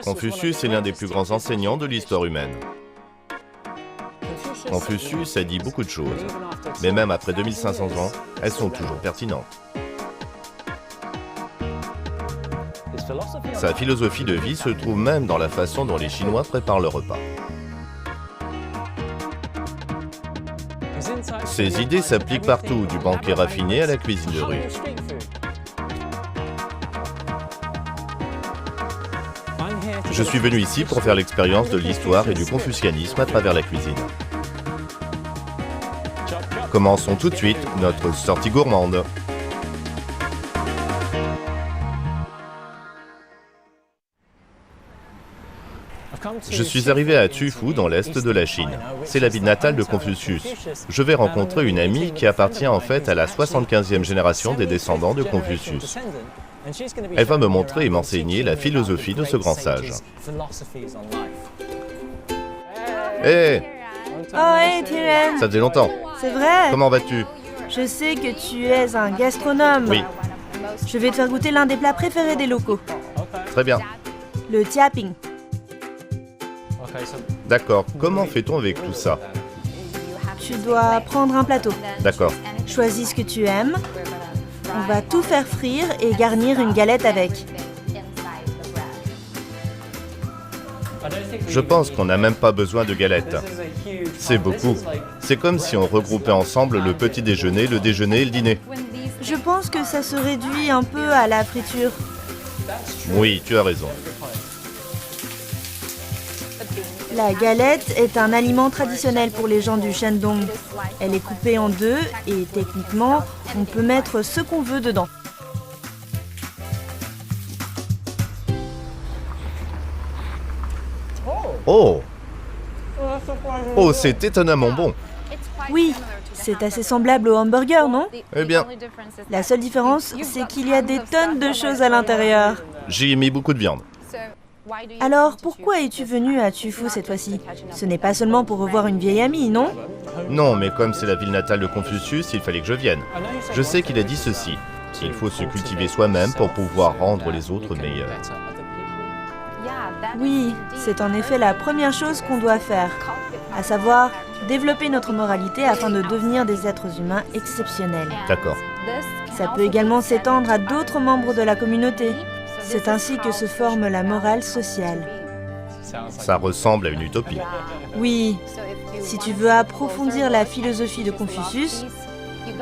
Confucius est l'un des plus grands enseignants de l'histoire humaine. Confucius a dit beaucoup de choses, mais même après 2500 ans, elles sont toujours pertinentes. Sa philosophie de vie se trouve même dans la façon dont les Chinois préparent le repas. Ses idées s'appliquent partout, du banquet raffiné à la cuisine de rue. Je suis venu ici pour faire l'expérience de l'histoire et du confucianisme à travers la cuisine. Commençons tout de suite notre sortie gourmande. Je suis arrivé à Tufu, dans l'est de la Chine. C'est la ville natale de Confucius. Je vais rencontrer une amie qui appartient en fait à la 75e génération des descendants de Confucius. Elle va me montrer et m'enseigner la philosophie de ce grand sage. Hé, Oh, hey, Tiren! ça faisait longtemps. C'est vrai? Comment vas-tu? Je sais que tu es un gastronome. Oui, Je vais te faire goûter l'un des plats préférés des locaux. très bien. Le tiaping. D'accord, comment fait-on avec tout ça? Tu dois prendre un plateau. D'accord. Choisis ce que tu aimes. On va tout faire frire et garnir une galette avec. Je pense qu'on n'a même pas besoin de galettes. C'est beaucoup. C'est comme si on regroupait ensemble le petit déjeuner, le déjeuner et le dîner. Je pense que ça se réduit un peu à la friture. Oui, tu as raison. La galette est un aliment traditionnel pour les gens du Shandong. Elle est coupée en deux et techniquement, on peut mettre ce qu'on veut dedans. Oh! Oh, c'est étonnamment bon. Oui, c'est assez semblable au hamburger, non? Eh bien, La seule différence, c'est qu'il y a des tonnes de choses à l'intérieur. j'y ai mis beaucoup de viande. Alors, pourquoi es-tu venu à Tufu cette fois-ci? Ce n'est pas seulement pour revoir une vieille amie, non? Non, mais comme c'est la ville natale de Confucius, il fallait que je vienne. Je sais qu'il a dit ceci. Il faut se cultiver soi-même pour pouvoir rendre les autres meilleurs. Oui, c'est en effet la première chose qu'on doit faire, à savoir développer notre moralité afin de devenir des êtres humains exceptionnels. D'accord. Ça peut également s'étendre à d'autres membres de la communauté. C'est ainsi que se forme la morale sociale. Ça ressemble à une utopie. Oui, si tu veux approfondir la philosophie de Confucius,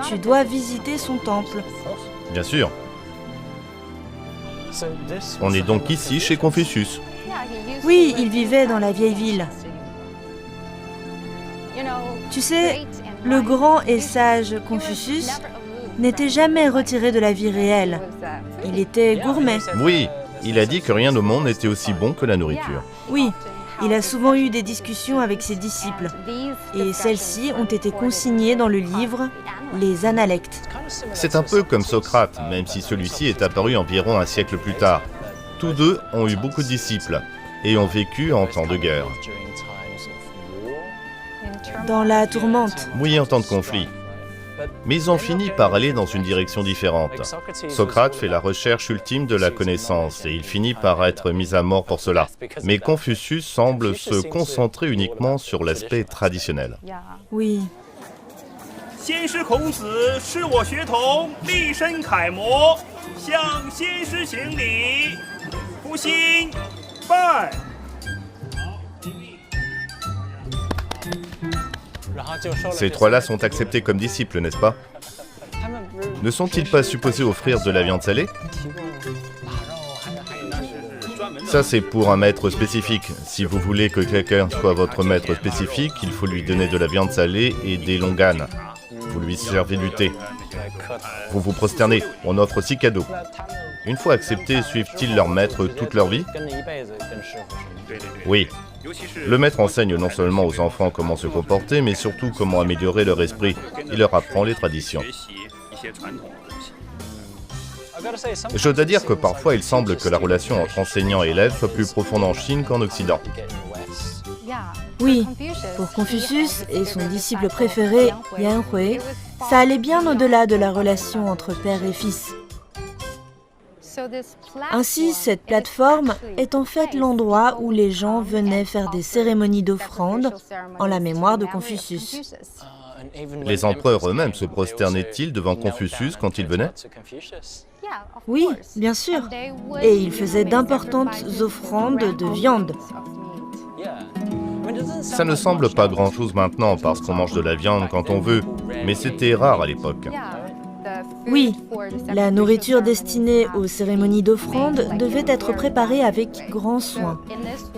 tu dois visiter son temple. Bien sûr. On est donc ici chez Confucius. Oui, il vivait dans la vieille ville. Tu sais, le grand et sage Confucius n'était jamais retiré de la vie réelle. Il était gourmet. Oui, il a dit que rien au monde n'était aussi bon que la nourriture. Oui, il a souvent eu des discussions avec ses disciples. Et celles-ci ont été consignées dans le livre Les Analectes. C'est un peu comme Socrate, même si celui-ci est apparu environ un siècle plus tard. Tous deux ont eu beaucoup de disciples et ont vécu en temps de guerre. Dans la tourmente. Oui, en temps de conflit. Mais ils ont fini par aller dans une direction différente. Socrate fait la recherche ultime de la connaissance et il finit par être mis à mort pour cela. Mais Confucius semble se concentrer uniquement sur l'aspect traditionnel. Oui. 先师孔子是我学童，立身楷模，向先师行礼，夫心拜。 Ces trois-là sont acceptés comme disciples, n'est-ce pas? Ne sont-ils pas supposés offrir de la viande salée? Ça, c'est pour un maître spécifique. Si vous voulez que quelqu'un soit votre maître spécifique, il faut lui donner de la viande salée et des longanes. Vous lui servez du thé. Vous vous prosternez. On offre aussi cadeaux. Une fois acceptés, suivent-ils leur maître toute leur vie? Oui. Le maître enseigne non seulement aux enfants comment se comporter, mais surtout comment améliorer leur esprit. Il leur apprend les traditions. Je dois dire que parfois il semble que la relation entre enseignant et élève soit plus profonde en Chine qu'en Occident. Oui, pour Confucius et son disciple préféré, Yan Hui, ça allait bien au-delà de la relation entre père et fils. Ainsi, cette plateforme est en fait l'endroit où les gens venaient faire des cérémonies d'offrande en la mémoire de Confucius. Les empereurs eux-mêmes se prosternaient-ils devant Confucius quand il venait? Oui, bien sûr. Et ils faisaient d'importantes offrandes de viande. Ça ne semble pas grand-chose maintenant parce qu'on mange de la viande quand on veut, mais c'était rare à l'époque. Oui, la nourriture destinée aux cérémonies d'offrande devait être préparée avec grand soin.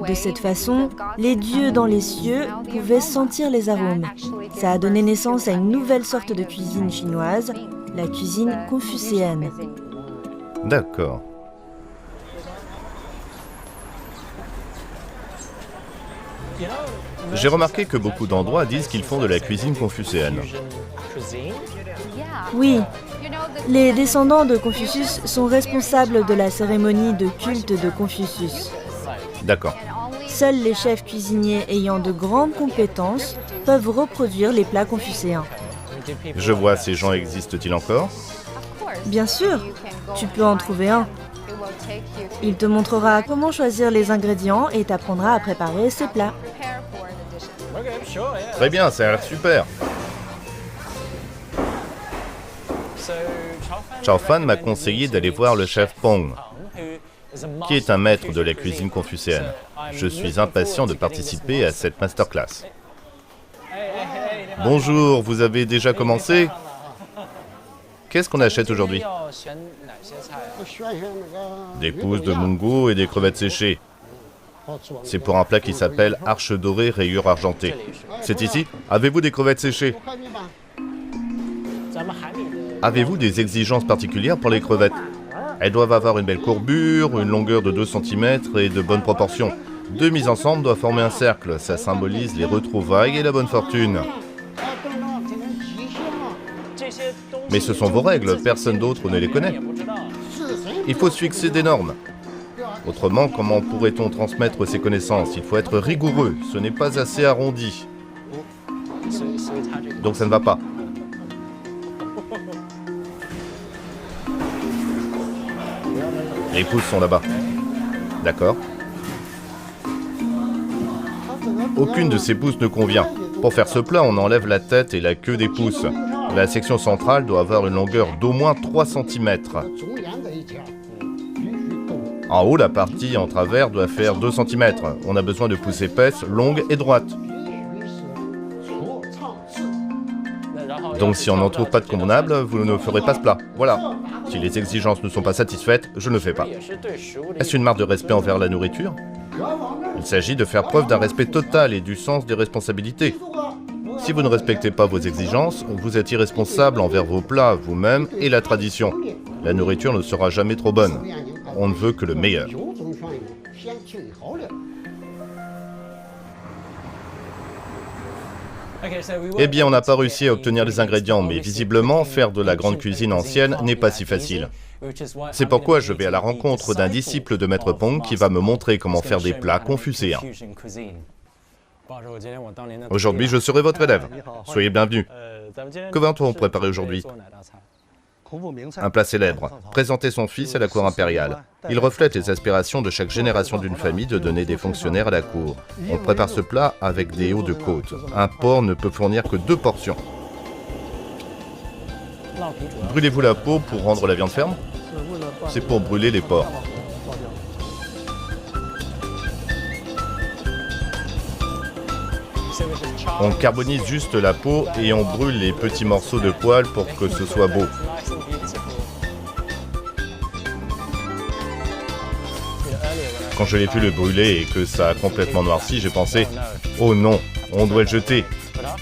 De cette façon, les dieux dans les cieux pouvaient sentir les arômes. Ça a donné naissance à une nouvelle sorte de cuisine chinoise, la cuisine confucéenne. D'accord. J'ai remarqué que beaucoup d'endroits disent qu'ils font de la cuisine confucéenne. Oui, les descendants de Confucius sont responsables de la cérémonie de culte de Confucius. D'accord. Seuls les chefs cuisiniers ayant de grandes compétences peuvent reproduire les plats confucéens. Je vois, ces gens existent-ils encore? Bien sûr, tu peux en trouver un. Il te montrera comment choisir les ingrédients et t'apprendra à préparer ces plats. Très bien, ça a l'air super. Chao Fan m'a conseillé d'aller voir le chef Pong, qui est un maître de la cuisine confucéenne. Je suis impatient de participer à cette masterclass. Bonjour, vous avez déjà commencé? Qu'est-ce qu'on achète aujourd'hui? Des pousses de mungo et des crevettes séchées. C'est pour un plat qui s'appelle arche dorée rayure argentée. C'est ici? Avez-vous des crevettes séchées? Avez-vous des exigences particulières pour les crevettes? Elles doivent avoir une belle courbure, une longueur de 2 cm et de bonnes proportions. Deux mises ensemble doivent former un cercle. Ça symbolise les retrouvailles et la bonne fortune. Mais ce sont vos règles, personne d'autre ne les connaît. Il faut se fixer des normes. Autrement, comment pourrait-on transmettre ces connaissances? Il faut être rigoureux, ce n'est pas assez arrondi. Donc ça ne va pas. Les pousses sont là-bas. D'accord. Aucune de ces pousses ne convient. Pour faire ce plat, on enlève la tête et la queue des pousses. La section centrale doit avoir une longueur d'au moins 3 cm. En haut, la partie en travers doit faire 2 cm. On a besoin de pousses épaisses, longues et droites. Donc si on n'en trouve pas de convenable, vous ne ferez pas ce plat. Voilà. Si les exigences ne sont pas satisfaites, je ne le fais pas. Est-ce une marque de respect envers la nourriture? Il s'agit de faire preuve d'un respect total et du sens des responsabilités. Si vous ne respectez pas vos exigences, vous êtes irresponsable envers vos plats, vous-même et la tradition. La nourriture ne sera jamais trop bonne. On ne veut que le meilleur. Eh bien, on n'a pas réussi à obtenir les ingrédients, mais visiblement, faire de la grande cuisine ancienne n'est pas si facile. C'est pourquoi je vais à la rencontre d'un disciple de Maître Pong qui va me montrer comment faire des plats confucéens. Aujourd'hui, je serai votre élève. Soyez bienvenus. Que va-t-on préparer aujourd'hui? Un plat célèbre. Présenter son fils à la cour impériale. Il reflète les aspirations de chaque génération d'une famille de donner des fonctionnaires à la cour. On prépare ce plat avec des hauts de côte. Un porc ne peut fournir que 2 portions. Brûlez-vous la peau pour rendre la viande ferme? C'est pour brûler les porcs. On carbonise juste la peau et on brûle les petits morceaux de poil pour que ce soit beau. Quand je l'ai pu le brûler et que ça a complètement noirci, j'ai pensé « Oh non, on doit le jeter !»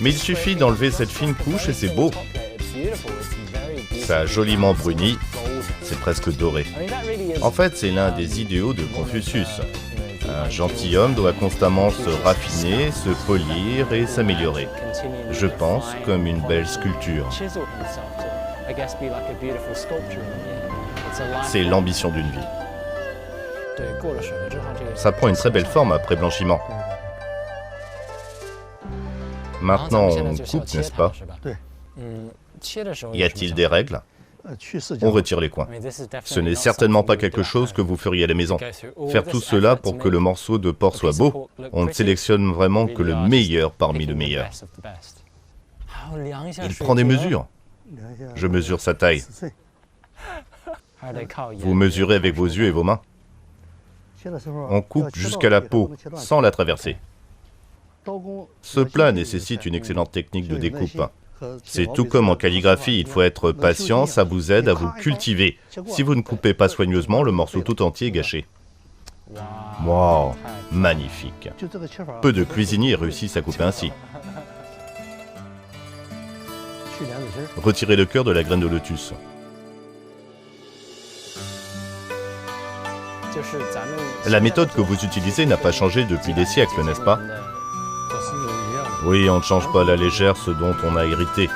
Mais il suffit d'enlever cette fine couche et c'est beau. Ça a joliment bruni, c'est presque doré. En fait, c'est l'un des idéaux de Confucius. Un gentilhomme doit constamment se raffiner, se polir et s'améliorer. Je pense comme une belle sculpture. C'est l'ambition d'une vie. Ça prend une très belle forme après blanchiment. Maintenant, on coupe, n'est-ce pas? Y a-t-il des règles? On retire les coins. Ce n'est certainement pas quelque chose que vous feriez à la maison. Faire tout cela pour que le morceau de porc soit beau, on ne sélectionne vraiment que le meilleur parmi le meilleur. Il prend des mesures. Je mesure sa taille. Vous mesurez avec vos yeux et vos mains. On coupe jusqu'à la peau, sans la traverser. Ce plat nécessite une excellente technique de découpe. C'est tout comme en calligraphie, il faut être patient, ça vous aide à vous cultiver. Si vous ne coupez pas soigneusement, le morceau tout entier est gâché. Wow, magnifique. Peu de cuisiniers réussissent à couper ainsi. Retirez le cœur de la graine de lotus. La méthode que vous utilisez n'a pas changé depuis des siècles, n'est-ce pas? Oui, on ne change pas à la légère ce dont on a hérité.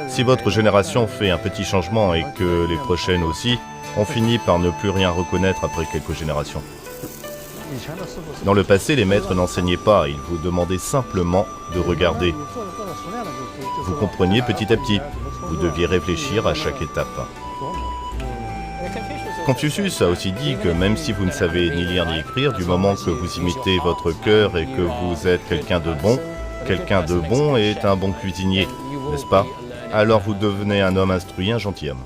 Si votre génération fait un petit changement et que les prochaines aussi, on finit par ne plus rien reconnaître après quelques générations. Dans le passé, les maîtres n'enseignaient pas, ils vous demandaient simplement de regarder. Vous compreniez petit à petit, vous deviez réfléchir à chaque étape. Confucius a aussi dit que même si vous ne savez ni lire ni écrire, du moment que vous imitez votre cœur et que vous êtes quelqu'un de bon est un bon cuisinier, n'est-ce pas? Alors vous devenez un homme instruit, un gentilhomme.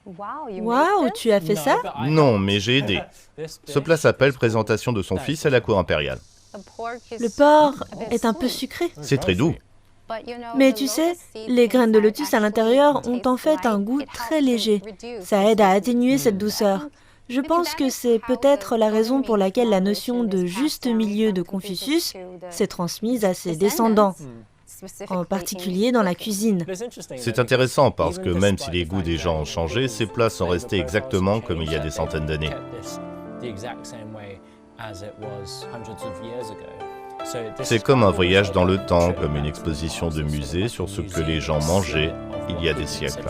Waouh, tu as fait ça? Non, mais j'ai aidé. Ce plat s'appelle présentation de son fils à la cour impériale. Le porc est un peu sucré. C'est très doux. Mais tu sais, les graines de lotus à l'intérieur ont en fait un goût très léger. Ça aide à atténuer cette douceur. Je pense que c'est peut-être la raison pour laquelle la notion de juste milieu de Confucius s'est transmise à ses descendants, en particulier dans la cuisine. C'est intéressant parce que même si les goûts des gens ont changé, ces plats sont restés exactement comme il y a des centaines d'années. C'est comme un voyage dans le temps, comme une exposition de musée sur ce que les gens mangeaient il y a des siècles.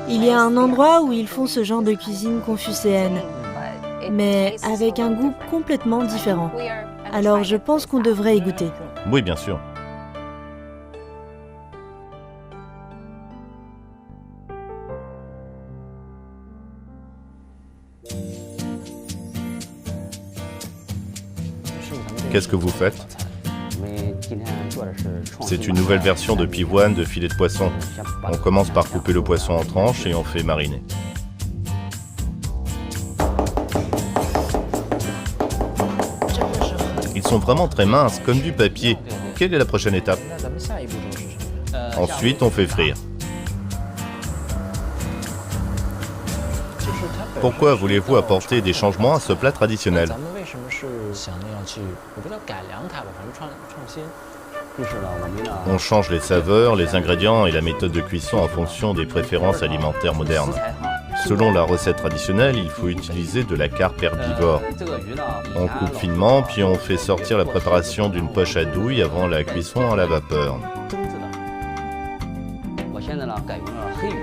Il y a un endroit où ils font ce genre de cuisine confucéenne, mais avec un goût complètement différent. Alors je pense qu'on devrait y goûter. Oui, bien sûr. Qu'est-ce que vous faites? C'est une nouvelle version de pivoine de filet de poisson. On commence par couper le poisson en tranches et on fait mariner. Ils sont vraiment très minces, comme du papier. Quelle est la prochaine étape? Ensuite, on fait frire. Pourquoi voulez-vous apporter des changements à ce plat traditionnel? On change les saveurs, les ingrédients et la méthode de cuisson en fonction des préférences alimentaires modernes. Selon la recette traditionnelle, il faut utiliser de la carpe herbivore. On coupe finement, puis on fait sortir la préparation d'une poche à douille avant la cuisson à la vapeur.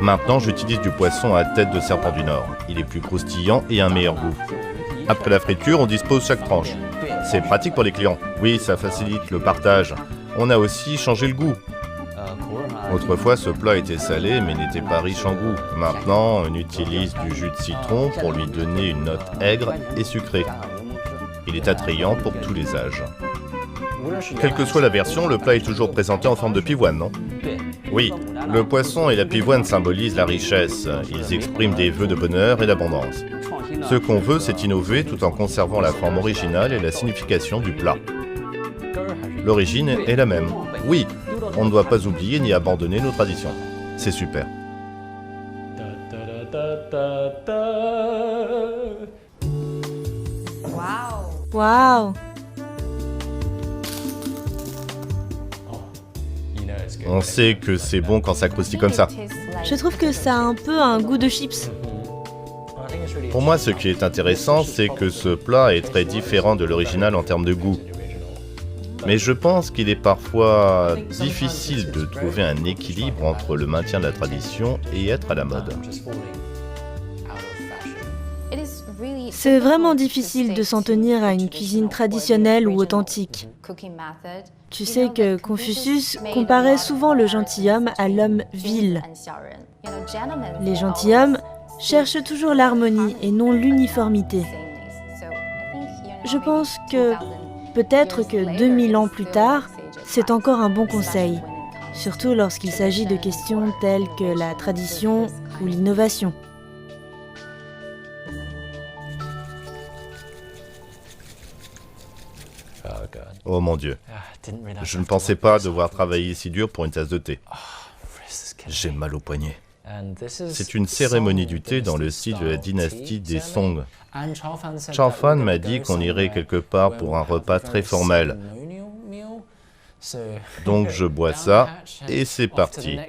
Maintenant, j'utilise du poisson à tête de serpent du Nord. Il est plus croustillant et a un meilleur goût. Après la friture, on dispose chaque tranche. C'est pratique pour les clients. Oui, ça facilite le partage. On a aussi changé le goût. Autrefois, ce plat était salé, mais n'était pas riche en goût. Maintenant, on utilise du jus de citron pour lui donner une note aigre et sucrée. Il est attrayant pour tous les âges. Quelle que soit la version, le plat est toujours présenté en forme de pivoine, non? Oui, le poisson et la pivoine symbolisent la richesse. Ils expriment des vœux de bonheur et d'abondance. Ce qu'on veut, c'est innover tout en conservant la forme originale et la signification du plat. L'origine est la même. Oui, on ne doit pas oublier ni abandonner nos traditions. C'est super. Waouh! On sait que c'est bon quand ça croustille comme ça. Je trouve que ça a un peu un goût de chips. Pour moi, ce qui est intéressant, c'est que ce plat est très différent de l'original en termes de goût. Mais je pense qu'il est parfois difficile de trouver un équilibre entre le maintien de la tradition et être à la mode. C'est vraiment difficile de s'en tenir à une cuisine traditionnelle ou authentique. Tu sais que Confucius comparait souvent le gentilhomme à l'homme vil. Les gentilshommes cherchent toujours l'harmonie et non l'uniformité. Je pense que peut-être que 2000 ans plus tard, c'est encore un bon conseil, surtout lorsqu'il s'agit de questions telles que la tradition ou l'innovation. Oh mon Dieu, je ne pensais pas devoir travailler si dur pour une tasse de thé. J'ai mal au poignet. C'est une cérémonie du thé dans le style de la dynastie des Song. Chao Fan m'a dit qu'on irait quelque part pour un repas très formel. Donc je bois ça et c'est parti.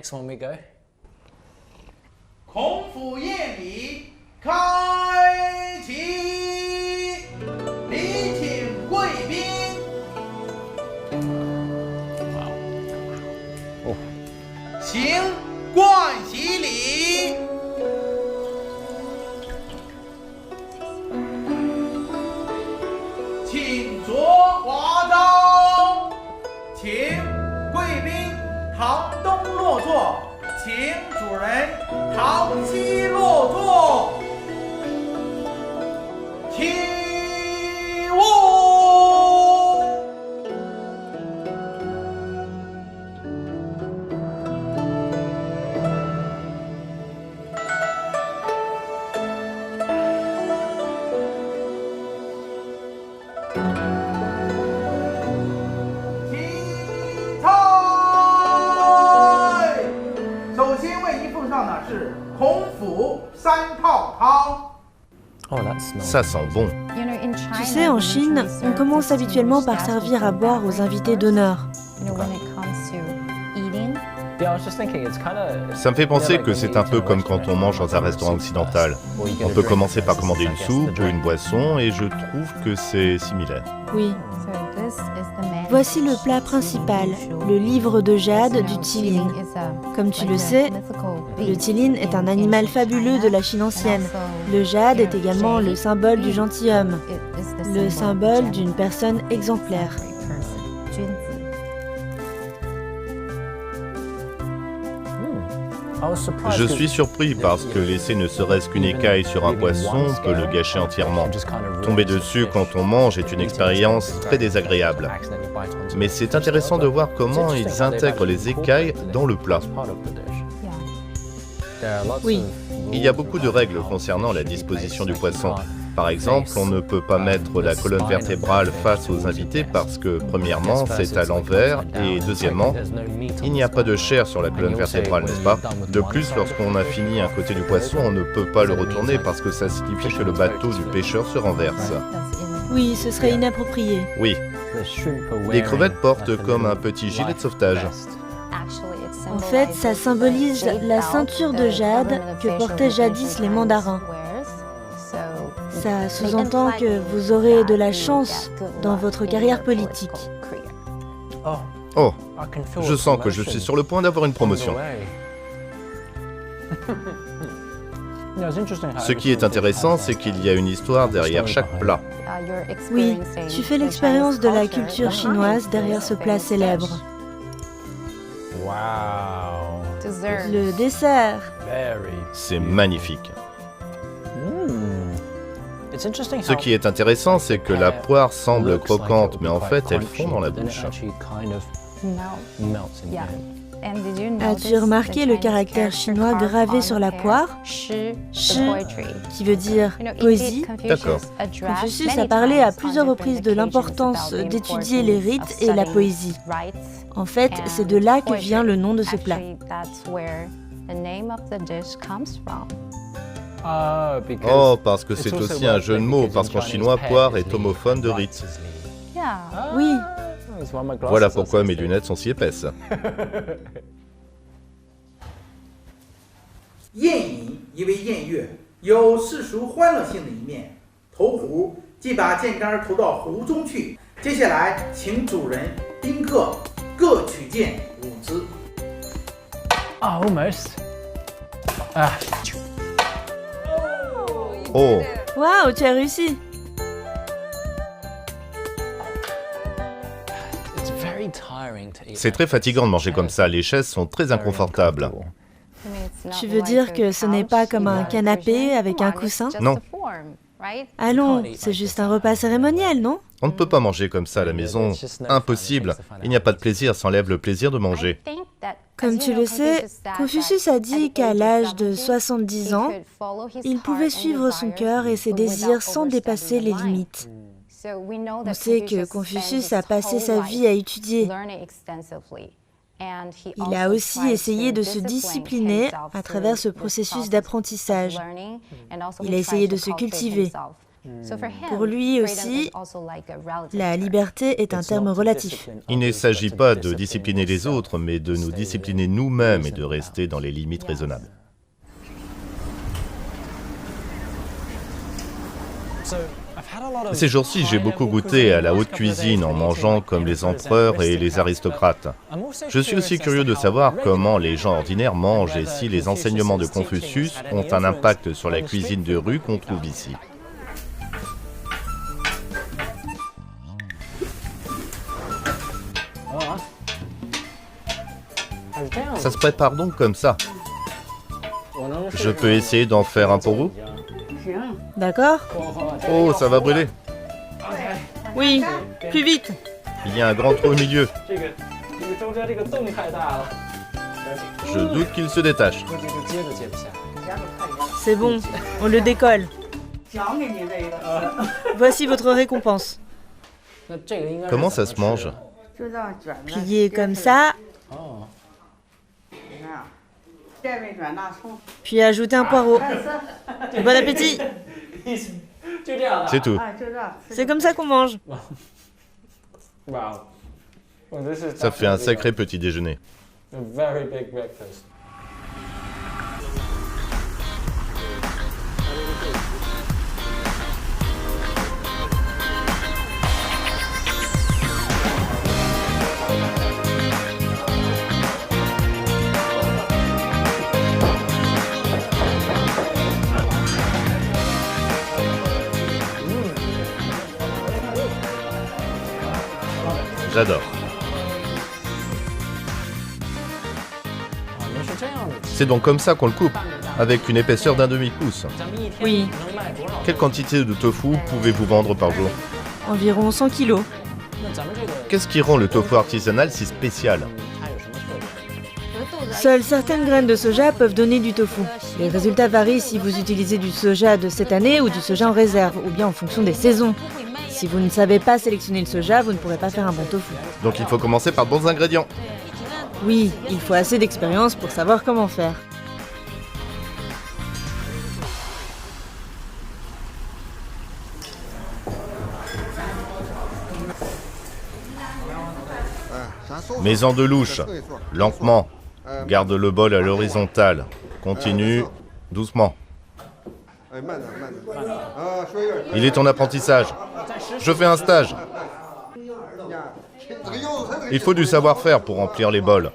Ça sent bon. Tu sais, en Chine, on commence habituellement par servir à boire aux invités d'honneur. Ça me fait penser que c'est un peu comme quand on mange dans un restaurant occidental. On peut commencer par commander une soupe ou une boisson et je trouve que c'est similaire. Oui. Voici le plat principal, le livre de jade du Qilin. Comme tu le sais, le Qilin est un animal fabuleux de la Chine ancienne. Le jade est également le symbole du gentilhomme, le symbole d'une personne exemplaire. Je suis surpris parce que laisser ne serait-ce qu'une écaille sur un poisson peut le gâcher entièrement. Tomber dessus quand on mange est une expérience très désagréable. Mais c'est intéressant de voir comment ils intègrent les écailles dans le plat. Oui. Il y a beaucoup de règles concernant la disposition du poisson. Par exemple, on ne peut pas mettre la colonne vertébrale face aux invités parce que, premièrement, c'est à l'envers et, deuxièmement, il n'y a pas de chair sur la colonne vertébrale, n'est-ce pas? De plus, lorsqu'on a fini un côté du poisson, on ne peut pas le retourner parce que ça signifie que le bateau du pêcheur se renverse. Oui, ce serait inapproprié. Oui. Les crevettes portent comme un petit gilet de sauvetage. En fait, ça symbolise la ceinture de jade que portaient jadis les mandarins. Ça sous-entend que vous aurez de la chance dans votre carrière politique. Oh, je sens que je suis sur le point d'avoir une promotion. Ce qui est intéressant, c'est qu'il y a une histoire derrière chaque plat. Oui, tu fais l'expérience de la culture chinoise derrière ce plat célèbre. Le dessert. C'est magnifique. Ce qui est intéressant, c'est que la poire semble croquante, mais en fait, elle fond dans la bouche. As-tu remarqué le caractère chinois gravé sur la poire? Shi, qui veut dire poésie. D'accord. Confucius a parlé à plusieurs reprises de l'importance d'étudier les rites et la poésie. En fait, c'est de là que vient le nom de ce plat. Oh, parce que c'est aussi un jeu de mots, parce qu'en chinois, poire est homophone de rite. Oui. Voilà pourquoi mes lunettes sont si épaisses. 宴饮亦为宴乐，有世俗欢乐性的一面。投壶即把箭杆投到壶中去，接下来请主人、宾客各取箭5支。Almost. Oh, Waouh, tu as réussi! C'est très fatigant de manger comme ça, les chaises sont très inconfortables. Tu veux dire que ce n'est pas comme un canapé avec un coussin? Non, Allons, c'est juste un repas cérémoniel, non? on ne peut pas manger comme ça à la maison, impossible. Il n'y a pas de plaisir sans enlève le plaisir de manger. Comme tu le sais, Confucius a dit qu'à l'âge de 70 ans, il pouvait suivre son cœur et ses désirs sans dépasser les limites. On sait que Confucius a passé sa vie à étudier. Il a aussi essayé de se discipliner à travers ce processus d'apprentissage. Il a essayé de se cultiver. Pour lui aussi, la liberté est un terme relatif. Il ne s'agit pas de discipliner les autres, mais de nous discipliner nous-mêmes et de rester dans les limites raisonnables. Ces jours-ci, j'ai beaucoup goûté à la haute cuisine en mangeant comme les empereurs et les aristocrates. Je suis aussi curieux de savoir comment les gens ordinaires mangent et si les enseignements de Confucius ont un impact sur la cuisine de rue qu'on trouve ici. Ça se prépare donc comme ça. Je peux essayer d'en faire un pour vous? D'accord? Oh, ça va brûler. Oui, plus vite! Il y a un grand trou au milieu. Je doute qu'il se détache. C'est bon, on le décolle. Voici votre récompense. Comment ça se mange? Plié comme ça, puis ajouter un poireau. Bon appétit! C'est tout. C'est comme ça qu'on mange. Ça fait un sacré petit déjeuner. J'adore. C'est donc comme ça qu'on le coupe, avec une épaisseur d'un demi-pouce. Oui, Quelle quantité de tofu pouvez-vous vendre par jour? environ 100 kilos. Qu'est-ce qui rend le tofu artisanal si spécial? Seules certaines graines de soja peuvent donner du tofu. Les résultats varient si vous utilisez du soja de cette année ou du soja en réserve, ou bien en fonction des saisons. Si vous ne savez pas sélectionner le soja, vous ne pourrez pas faire un bon tofu. Donc il faut commencer par de bons ingrédients. Oui, il faut assez d'expérience pour savoir comment faire. Mets-en de louche, lentement. Garde le bol à l'horizontale. Continue, doucement. Il est en apprentissage. Je fais un stage. Il faut du savoir-faire pour remplir les bols.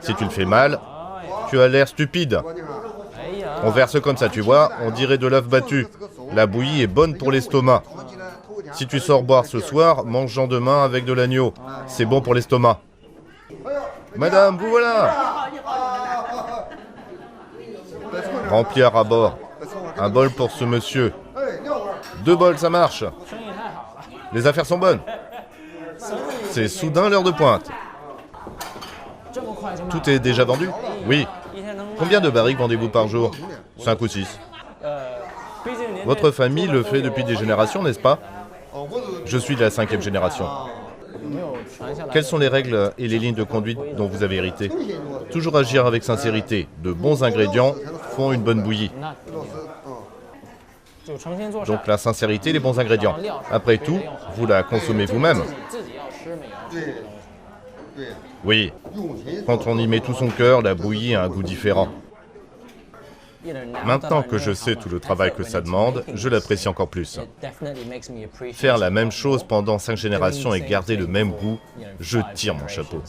Si tu le fais mal, tu as l'air stupide. On verse comme ça, tu vois, on dirait de l'œuf battu. La bouillie est bonne pour l'estomac. Si tu sors boire ce soir, mange-en demain avec de l'agneau. C'est bon pour l'estomac. Madame, vous voilà! Remplir à bord. Un bol pour ce monsieur. 2 bols, ça marche. Les affaires sont bonnes. C'est soudain l'heure de pointe. Tout est déjà vendu? Oui. Combien de barriques vendez-vous par jour? 5 ou 6. Votre famille le fait depuis des générations, n'est-ce pas? Je suis de la 5e génération. Quelles sont les règles et les lignes de conduite dont vous avez hérité? Toujours agir avec sincérité. De bons ingrédients font une bonne bouillie. Donc la sincérité, les bons ingrédients. Après tout, vous la consommez vous-même. Oui. Quand on y met tout son cœur, la bouillie a un goût différent. Maintenant que je sais tout le travail que ça demande, je l'apprécie encore plus. Faire la même chose pendant 5 générations et garder le même goût, je tire mon chapeau.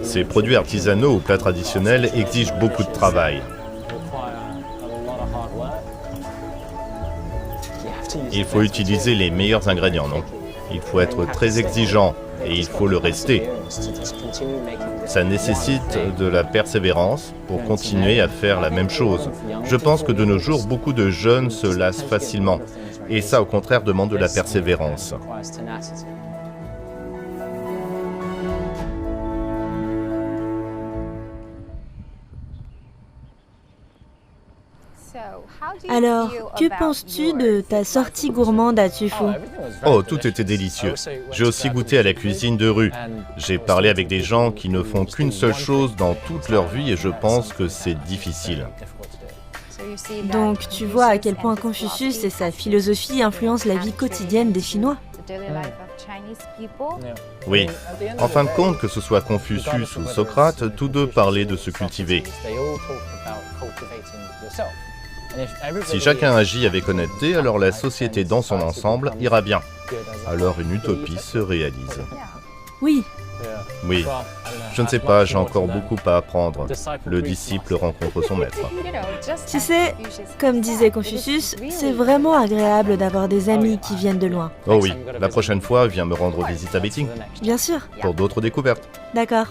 Ces produits artisanaux aux plats traditionnels exigent beaucoup de travail. Il faut utiliser les meilleurs ingrédients, non? Il faut être très exigeant et il faut le rester. Ça nécessite de la persévérance pour continuer à faire la même chose. Je pense que de nos jours, beaucoup de jeunes se lassent facilement. Et ça, au contraire, demande de la persévérance. Alors, que penses-tu de ta sortie gourmande à Tufo? Oh, tout était délicieux. J'ai aussi goûté à la cuisine de rue. J'ai parlé avec des gens qui ne font qu'une seule chose dans toute leur vie et je pense que c'est difficile. Donc, tu vois à quel point Confucius et sa philosophie influencent la vie quotidienne des Chinois. Oui. En fin de compte, que ce soit Confucius ou Socrate, tous deux parlaient de se cultiver. Si chacun agit avec honnêteté, alors la société dans son ensemble ira bien. Alors une utopie se réalise. Oui, Oui. Je ne sais pas, j'ai encore beaucoup à apprendre. Le disciple rencontre son maître. tu sais, comme disait Confucius, c'est vraiment agréable d'avoir des amis qui viennent de loin. Oh oui, la prochaine fois, viens me rendre visite à Beijing Bien sûr, pour d'autres découvertes. d'accord.